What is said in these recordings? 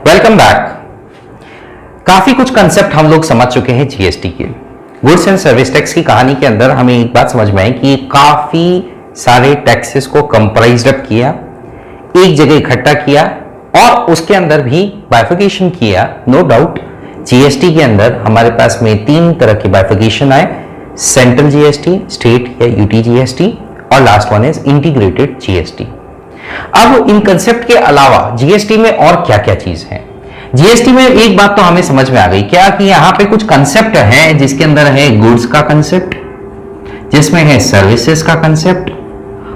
Welcome back. काफी कुछ concept हम लोग समझ चुके हैं जीएसटी के। गुड्स एंड सर्विस टैक्स की कहानी के अंदर हमें एक बात समझ में आई कि काफी सारे टैक्सेस को कंप्राइज्ड अप किया, एक जगह इकट्ठा किया और उसके अंदर भी बाइफिकेशन किया। नो डाउट जीएसटी के अंदर हमारे पास में तीन तरह के बाइफिकेशन आए, सेंट्रल जीएसटी, स्टेट या यूटी जीएसटी और last one is integrated GST. अब इन कंसेप्ट के अलावा जीएसटी में और क्या क्या चीज है? जीएसटी में एक बात तो हमें समझ में आ गई क्या कि यहां पे कुछ कंसेप्ट हैं जिसके अंदर है गुड्स का कंसेप्ट, जिसमें है सर्विसेज का कंसेप्ट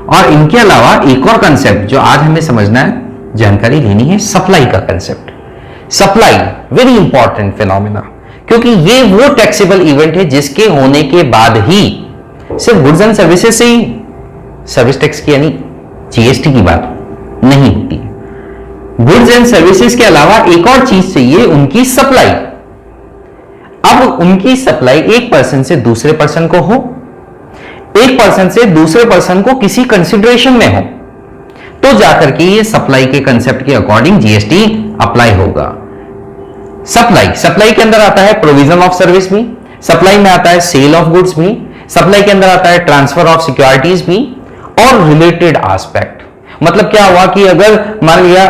और इनके अलावा एक और कंसेप्ट जो आज हमें समझना है, जानकारी लेनी है, सप्लाई का concept. Supply very important phenomena, क्योंकि ये वो टैक्सेबल इवेंट है जिसके होने के बाद ही सिर्फ गुड्स एंड सर्विसेज से ही सर्विस टैक्स की यानी जीएसटी की बात नहीं होती। गुड्स एंड सर्विसेज के अलावा एक और चीज चाहिए, उनकी सप्लाई। अब उनकी सप्लाई एक पर्सन से दूसरे पर्सन को हो, एक पर्सन से दूसरे पर्सन को किसी कंसिडरेशन में हो, तो जाकर के ये सप्लाई के कंसेप्ट के अकॉर्डिंग जीएसटी अप्लाई होगा। सप्लाई के अंदर आता है प्रोविजन ऑफ सर्विस भी, सप्लाई में आता है सेल ऑफ गुड्स भी, सप्लाई के अंदर आता है ट्रांसफर ऑफ सिक्योरिटीज भी और रिलेटेड एस्पेक्ट। मतलब क्या हुआ कि अगर मान लिया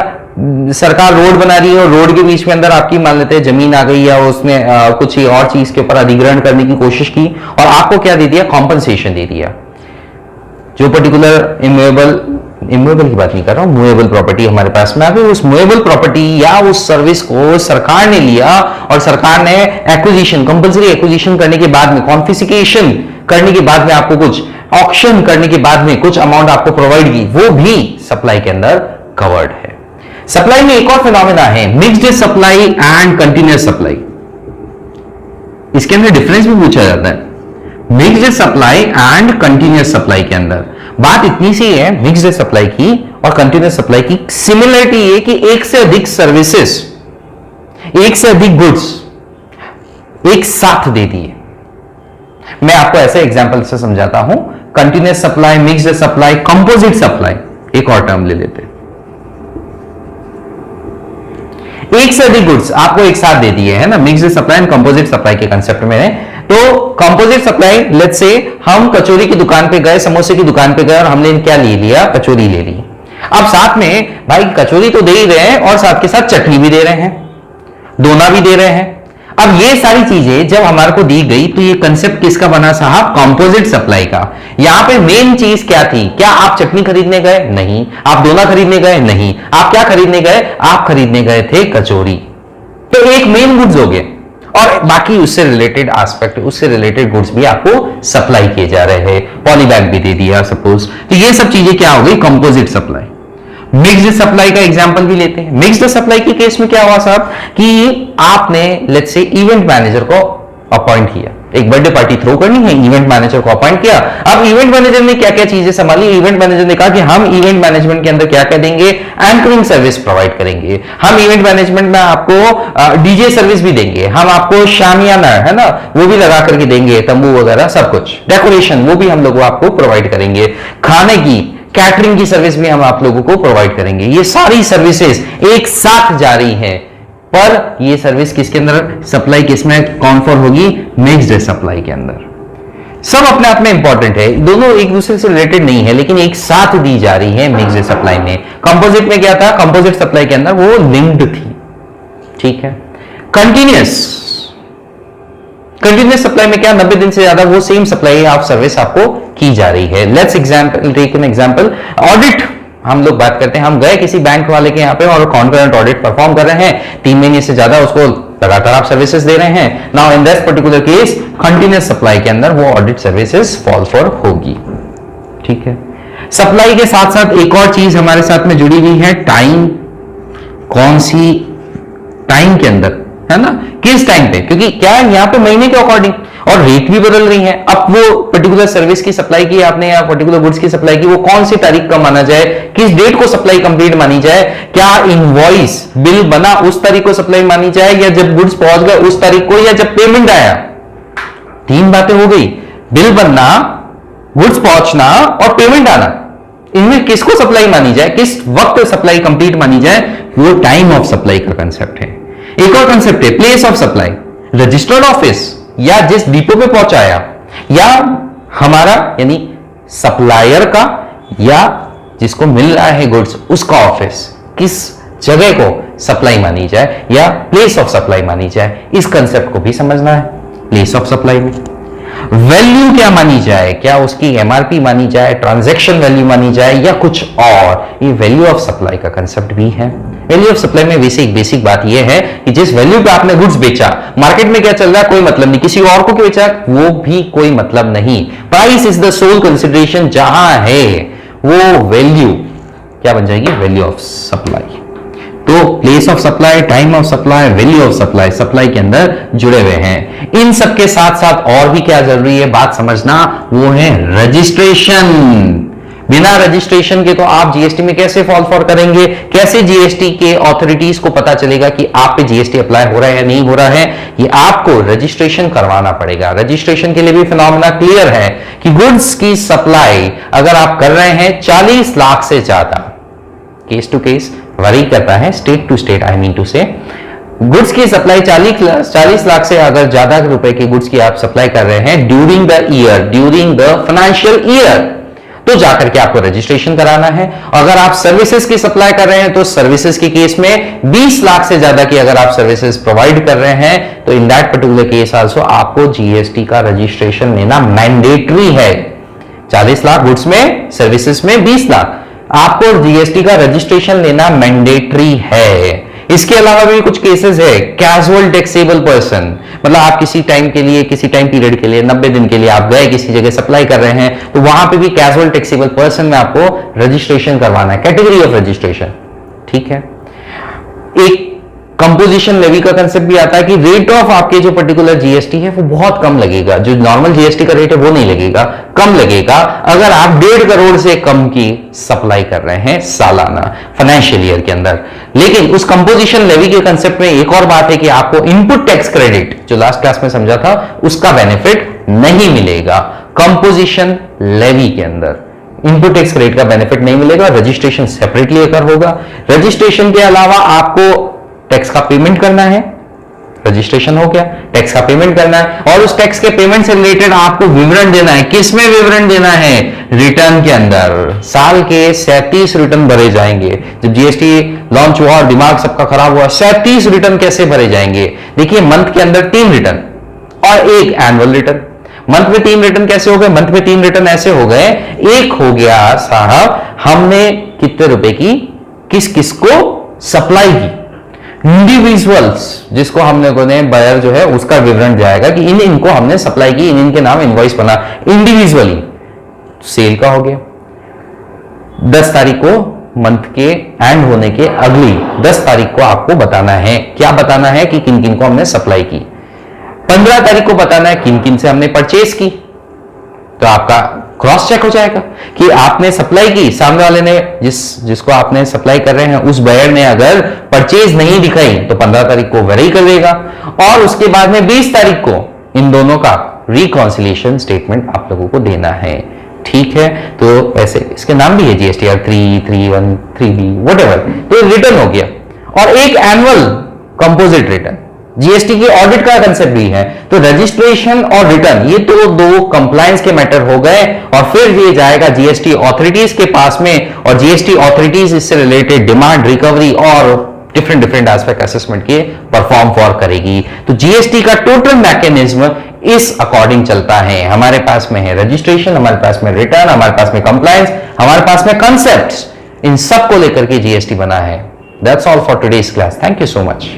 सरकार रोड बना रही है और रोड के बीच में अंदर आपकी मान लेते हैं जमीन आ गई या उसने कुछ और चीज के ऊपर अधिग्रहण करने की कोशिश की और आपको क्या दे दिया, कॉम्पनसेशन दे दिया। जो पर्टिकुलर इमूवेबल की बात नहीं कर रहा हूं, मूवेबल प्रॉपर्टी हमारे पास में आ गई, उस मूवेबल प्रॉपर्टी या उस सर्विस को सरकार ने लिया और सरकार ने एक्विजिशन, कंपल्सरी एक्विजिशन करने के बाद में, कॉन्फिस्केशन करने के बाद में, आपको कुछ ऑक्शन करने के बाद में कुछ अमाउंट आपको प्रोवाइड की, वो भी सप्लाई के अंदर कवर्ड है। सप्लाई में एक और फिनोमेना है mixed supply and continuous supply. इसके अंदर डिफरेंस भी पूछा जाता है, mixed supply and continuous supply के अंदर बात इतनी सी है मिक्स्ड सप्लाई की और कंटिन्यूअस सप्लाई की। सिमिलरिटी ये कि एक से अधिक सर्विसेज, एक से अधिक गुड्स एक साथ दे दिए। मैं आपको ऐसे एग्जांपल से समझाता हूं, continuous supply, mixed supply, composite supply. एक और टर्म ले लेते हैं, एक से अधिक गुड्स आपको एक साथ दे दिए है ना, mixed supply and composite supply के कंसेप्ट में है। तो कंपोजिट सप्लाई, लेट्स से हम कचौरी की दुकान पे गए, समोसे की दुकान पे गए और हमने क्या ले लिया, कचौरी ले ली। अब साथ में भाई कचौरी तो दे ही रहे हैं और साथ के साथ चटनी भी दे रहे हैं, दोना भी दे रहे हैं। अब ये सारी चीजें जब हमारे को दी गई तो ये कंसेप्ट किसका बना साहब, कंपोजिट सप्लाई का। यहां पे मेन चीज क्या थी, क्या आप चटनी खरीदने गए? नहीं। आप दोना खरीदने गए? नहीं। आप क्या खरीदने गए? आप खरीदने गए थे कचौरी। तो एक मेन गुड्स हो गए और बाकी उससे रिलेटेड एस्पेक्ट, उससे रिलेटेड गुड्स भी आपको सप्लाई किए जा रहे हैं। पॉली बैग भी दे दिया सपोज, तो ये सब चीजें क्या हो गई, कंपोजिट सप्लाई। मिक्स्ड सप्लाई का एग्जांपल भी लेते हैं। मिक्स्ड सप्लाई के केस में क्या हुआ साहब कि आपने लेट्स से इवेंट मैनेजर को अपॉइंट किया, एक बर्थडे पार्टी थ्रो करनी है, इवेंट मैनेजर को अपॉइंट किया। अब इवेंट मैनेजर ने क्या क्या चीजें संभाली, इवेंट मैनेजर ने कहा कि हम इवेंट मैनेजमेंट के अंदर क्या क्या देंगे, एंकरिंग सर्विस प्रोवाइड करेंगे, हम इवेंट मैनेजमेंट में आपको डीजे सर्विस भी देंगे, हम आपको शामियाना है ना वो भी लगा करके देंगे, तंबू वगैरह सब कुछ, डेकोरेशन वो भी हम लोग आपको प्रोवाइड करेंगे, खाने की कैटरिंग की सर्विस भी हम आप लोगों को प्रोवाइड करेंगे। ये सारी सर्विसेज एक साथ जारी है, पर ये सर्विस किसके अंदर, सप्लाई किसमें कॉन्फर होगी, मिक्स्ड सप्लाई के अंदर। सब अपने आप में इंपॉर्टेंट है, दोनों एक दूसरे से रिलेटेड नहीं है लेकिन एक साथ दी जा रही है मिक्स्ड सप्लाई में। कंपोजिट में क्या था, कंपोजिट सप्लाई के अंदर वो लिंक्ड थी, ठीक है। कंटिन्यूअस सप्लाई में क्या, 90 दिन से ज्यादा वो सेम सप्लाई ऑफ सर्विस आपको की जा रही है। Let's example, take an example, audit हम लोग बात करते हैं। हम गए किसी बैंक वाले के यहाँ पे और कॉन्करेंट ऑडिट परफॉर्म कर रहे हैं, 3 महीने से ज्यादा उसको लगातार आप सर्विसेज दे रहे हैं। Now in this particular case continuous supply के अंदर वो ऑडिट सर्विसेज फॉल फॉर होगी, ठीक है। सप्लाई के साथ साथ एक और चीज हमारे साथ में जुड़ी हुई है, टाइम। कौन सी टाइम के अंदर है ना, किस टाइम पे, क्योंकि क्या है यहाँ पे महीने के अकॉर्डिंग और रेट भी बदल रही है। अब वो पर्टिकुलर सर्विस की सप्लाई की आपने या पर्टिकुलर गुड्स की सप्लाई की, वो कौन सी तारीख का माना जाए, किस डेट को सप्लाई कंप्लीट मानी जाए, क्या इनवॉइस बिल बना उस तारीख को सप्लाई मानी जाए या जब गुड्स पहुंच गए उस तारीख को या जब पेमेंट आया। 3 बातें हो गई, बिल बनना, गुड्स पहुंचना और पेमेंट आना। इनमें किसको सप्लाई मानी जाए, किस वक्त सप्लाई कंप्लीट मानी जाए, वो टाइम ऑफ सप्लाई का कंसेप्ट है। एक और कंसेप्ट है place of supply, registered office या जिस डिपो पे पहुंचाया, या हमारा यानी सप्लायर का या जिसको मिल रहा है गुड्स उसका ऑफिस, किस जगह को सप्लाई मानी जाए या प्लेस ऑफ सप्लाई मानी जाए, इस कंसेप्ट को भी समझना है। प्लेस ऑफ सप्लाई में वैल्यू क्या मानी जाए, क्या उसकी एमआरपी मानी जाए, ट्रांजैक्शन वैल्यू मानी जाए या कुछ और, ये वैल्यू ऑफ सप्लाई का कंसेप्ट भी है। वैल्यू ऑफ सप्लाई में बेसिक बात यह है कि जिस वैल्यू पे आपने गुड्स बेचा, मार्केट में क्या चल रहा है कोई मतलब नहीं, किसी और को क्या बेचा वो भी कोई मतलब नहीं, price is the sole consideration, जहां है वो वैल्यू क्या बन जाएगी, वैल्यू ऑफ सप्लाई। तो place of supply, time of supply, value of supply supply के अंदर जुड़े हुए हैं। इन सब के साथ साथ और भी क्या जरूरी है बात समझना, वो है रजिस्ट्रेशन। बिना रजिस्ट्रेशन के तो आप जीएसटी में कैसे फॉल फॉर करेंगे, कैसे जीएसटी के ऑथोरिटीज को पता चलेगा कि आप पे जीएसटी अप्लाई हो रहा है या नहीं हो रहा है, ये आपको रजिस्ट्रेशन करवाना पड़ेगा। रजिस्ट्रेशन के लिए भी फिनोमेना क्लियर है कि गुड्स की सप्लाई अगर आप कर रहे हैं 40 लाख से ज्यादा, केस टू केस वरी करता है, state to state I mean to say, goods की सप्लाई 40 लाख से अगर ज्यादा रुपए की गुड्स की आप सप्लाई कर रहे हैं during the year, during the financial year, तो जाकर के आपको रजिस्ट्रेशन कराना है। अगर आप सर्विसेज की सप्लाई कर रहे हैं तो सर्विसेज के केस में 20 लाख से ज्यादा की अगर आप सर्विसेज प्रोवाइड कर रहे हैं तो in that particular case also आपको जीएसटी का रजिस्ट्रेशन लेना मैंडेटरी है। 40 लाख गुड्स में, सर्विसेज में 20 लाख, आपको जीएसटी का रजिस्ट्रेशन लेना मैंडेटरी है। इसके अलावा भी कुछ केसेस है, कैजुअल टैक्सेबल पर्सन, मतलब आप किसी टाइम के लिए, किसी टाइम पीरियड के लिए 90 दिन के लिए आप गए किसी जगह सप्लाई कर रहे हैं, तो वहां पे भी कैजुअल टैक्सेबल पर्सन में आपको रजिस्ट्रेशन करवाना है, कैटेगरी ऑफ रजिस्ट्रेशन। ठीक है, एक कंपोजिशन लेवी का कंसेप्ट भी आता है कि रेट ऑफ आपके जो पर्टिकुलर जीएसटी है वो बहुत कम लगेगा, जो नॉर्मल जीएसटी का रेट है वो नहीं लगेगा, कम लगेगा अगर आप 1.5 करोड़ से कम की सप्लाई कर रहे हैं सालाना फाइनेंशियल ईयर के अंदर। लेकिन उस कंपोजिशन लेवी के कंसेप्ट में एक और बात है कि आपको इनपुट टैक्स क्रेडिट, जो लास्ट क्लास में समझा था, उसका बेनिफिट नहीं मिलेगा कंपोजिशन लेवी के अंदर। इनपुट टैक्स क्रेडिट का बेनिफिट नहीं मिलेगा, रजिस्ट्रेशन सेपरेटली अगर होगा। रजिस्ट्रेशन के अलावा आपको टैक्स का पेमेंट करना है, रजिस्ट्रेशन हो गया, टैक्स का पेमेंट करना है, और उस टैक्स के पेमेंट से रिलेटेड आपको विवरण देना है। किस में विवरण देना है, रिटर्न के अंदर। साल के 37 रिटर्न भरे जाएंगे। जब जीएसटी लॉन्च हुआ और दिमाग सबका खराब हुआ, 37 रिटर्न कैसे भरे जाएंगे? देखिए, मंथ के अंदर 3 रिटर्न और एक एनुअल रिटर्न। मंथ में 3 रिटर्न कैसे हो गए? मंथ में 3 रिटर्न ऐसे हो गए, एक हो गया साहब हमने कितने रुपए की किस किस को सप्लाई की, इंडिविजुअल्स जिसको हमने बायर जो है उसका विवरण जाएगा कि इन इनको हमने सप्लाई की, इन इनके नाम इनवॉइस बना इंडिविजुअली। सेल का हो गया 10 तारीख को, मंथ के एंड होने के अगली 10 तारीख को आपको बताना है, क्या बताना है कि किन किन को हमने सप्लाई की। 15 तारीख को बताना है किन किन से हमने परचेज की, तो आपका क्रॉस चेक हो जाएगा कि आपने सप्लाई की, सामने वाले ने जिसको आपने सप्लाई कर रहे हैं उस बायर ने अगर परचेज नहीं दिखाई तो 15 तारीख को वेरी कर देगा, और उसके बाद में 20 तारीख को इन दोनों का रिकॉन्सिलिएशन स्टेटमेंट आप लोगों को देना है। ठीक है, तो ऐसे इसके नाम भी है जीएसटीआर 3, 3(1), 3B व्हाटएवर, तो रिटर्न हो गया। और एक एनुअल कंपोजिट रिटर्न, जीएसटी की ऑडिट का कंसेप्ट भी है। तो रजिस्ट्रेशन और रिटर्न ये तो दो कंप्लायंस के मैटर हो गए, और फिर ये जाएगा जीएसटी ऑथोरिटीज के पास में, और जीएसटी ऑथोरिटीज इससे रिलेटेड डिमांड रिकवरी और डिफरेंट एस्पेक्ट असेसमेंट के परफॉर्म फॉर करेगी। तो जीएसटी का टोटल मैकेनिज्म इस अकॉर्डिंग चलता है। हमारे पास में है रजिस्ट्रेशन, हमारे पास में रिटर्न, हमारे पास में कंप्लायंस, हमारे पास में कंसेप्ट्स, इन सब को लेकर के जीएसटी बना है। That's all for today's class. Thank you so much.